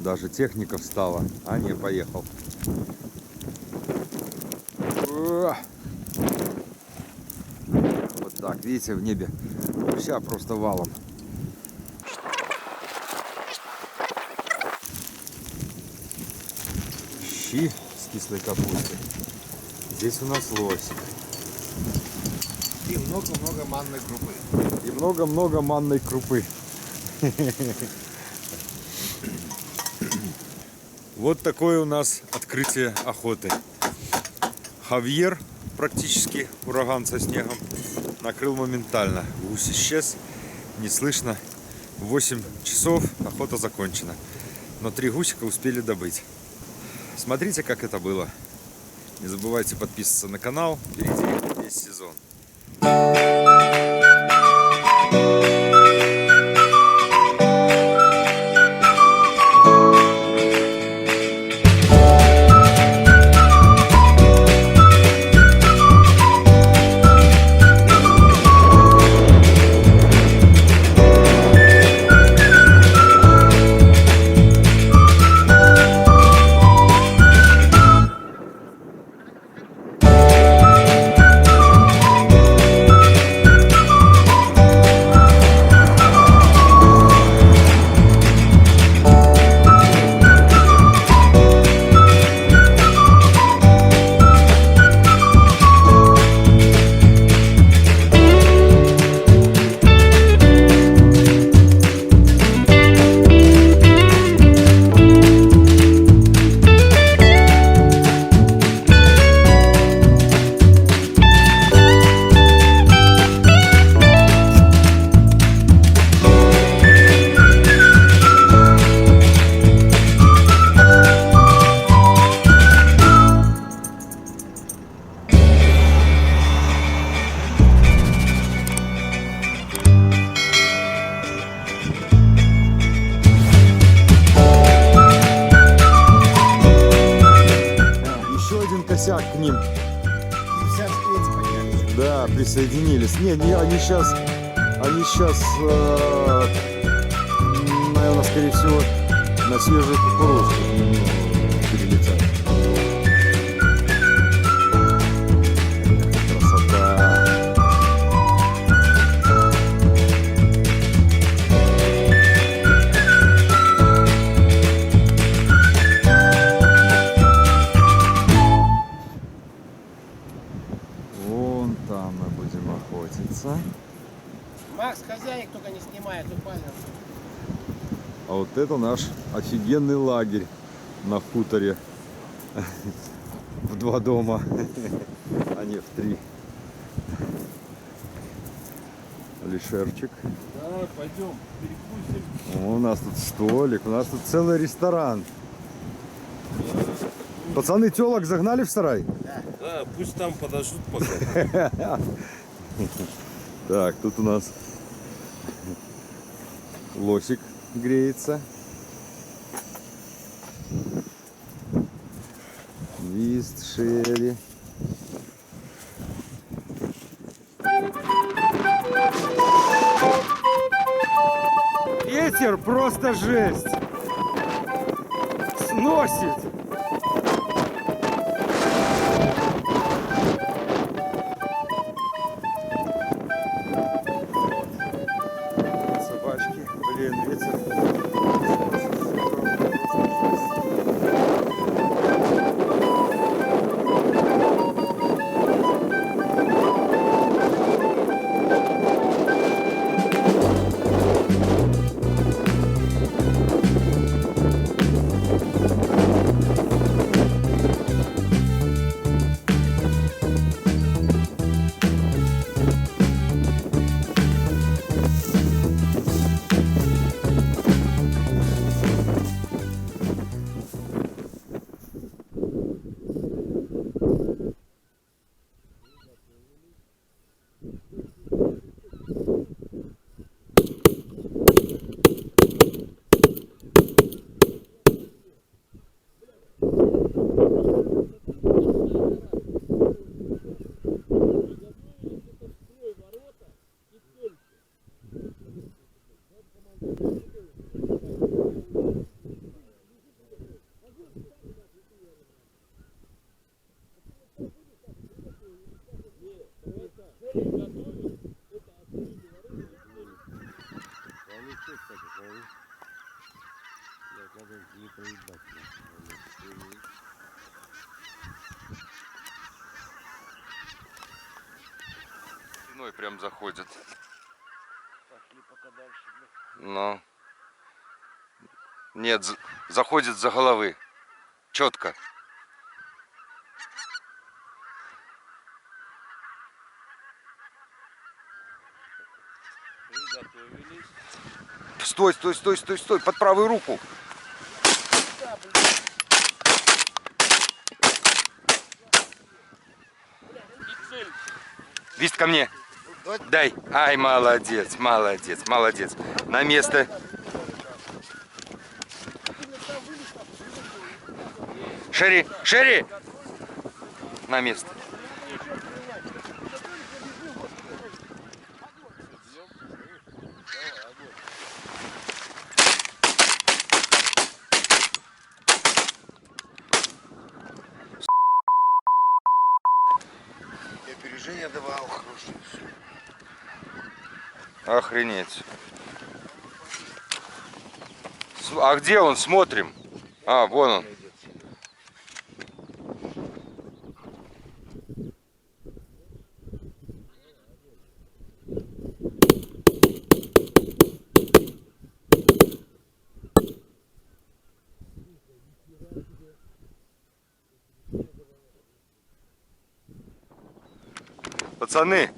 Даже техника встала. А не, поехал. Вот так, видите, в небе вся просто валом. Щи с кислой капустой. Здесь у нас лосик. И много-много манной крупы. И много-много манной крупы. Вот такое у нас открытие охоты. Хавьер, практически ураган со снегом, накрыл моментально. Гусь исчез, не слышно. В 8 часов охота закончена. Но 3 гусика успели добыть. Смотрите, как это было. Не забывайте подписываться на канал. Впереди весь сезон. Косяк к ним. Вся встреть поднялись. Да, присоединились. Не, они сейчас, наверное, скорее всего, на свежую кукурузку перелетят. Красота. Вон там мы будем охотиться. Макс, хозяин только не снимает, упали. А вот это наш офигенный лагерь на хуторе. В 2 дома, а не в 3. Алишерчик. Да, пойдем, перекусим. У нас тут столик, у нас тут целый ресторан. Пацаны, телок загнали в сарай? Да, пусть там подождут пока. Так, тут у нас лосик греется. Вист, шерри. Ветер просто жесть. Сносит. Собачки. Блин, ветер. Спиной прям заходит. Пошли пока дальше. Но. Нет, заходит за головы. Четко. Приготовились. Стой, стой, стой, стой, стой. Под правую руку. И цель. Вист ко мне. Дай. Ай, молодец, молодец, молодец. На место. Шире, шире. На место. Я опережение давал хорошее. Охренеть. А где он? Смотрим. А, вон он. Пацаны,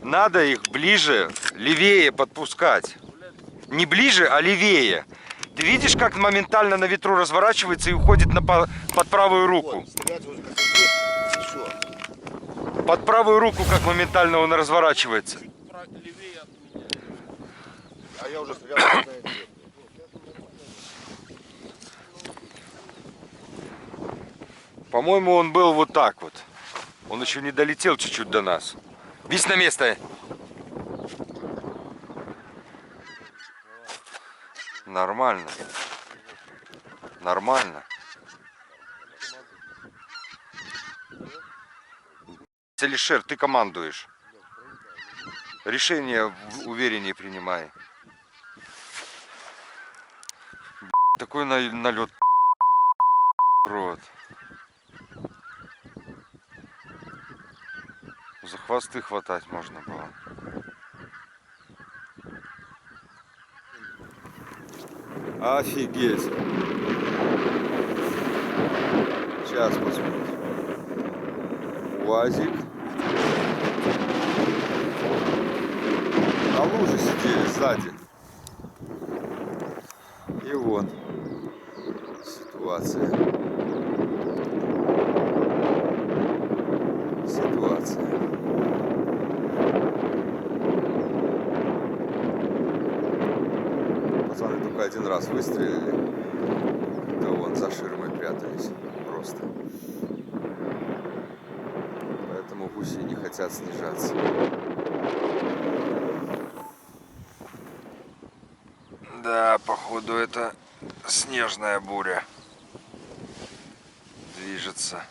надо их ближе, левее подпускать. Не ближе, а левее. Ты видишь, как моментально на ветру разворачивается и уходит под правую руку? Стрелять вот как здесь, все. Под правую руку, как моментально он разворачивается. Левее от меня. А я уже стрелял, знаете. По-моему, он был вот так вот. Он еще не долетел чуть-чуть до нас. Вись на место. Нормально. Нормально. Алишер, ты командуешь. Решение увереннее принимай. Такой налет. Рот. За хвосты хватать можно было. Офигеть. Сейчас посмотрим. УАЗик. На луже сидели сзади. И вон ситуация. Пацаны только один раз выстрелили. Да вон за ширмой прятались просто. Поэтому гуси не хотят снижаться. Да, походу это снежная буря движется.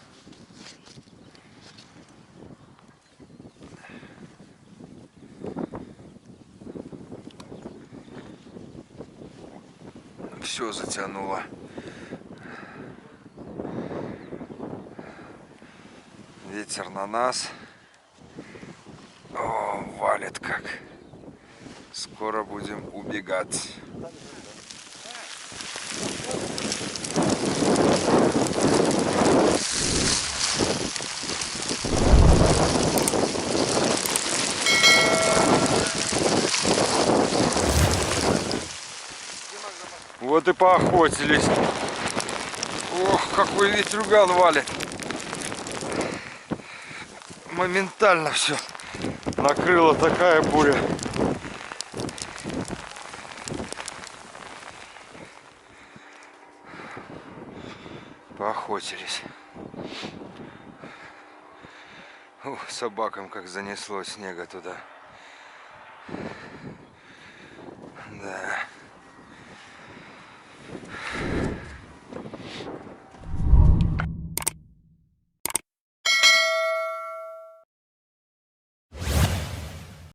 Все затянуло. Ветер на нас. О, валит как. Скоро будем убегать. Вот и поохотились. Ох, какой ветрюган валит. Моментально все накрыла такая буря. Поохотились. Собакам как занесло снега туда.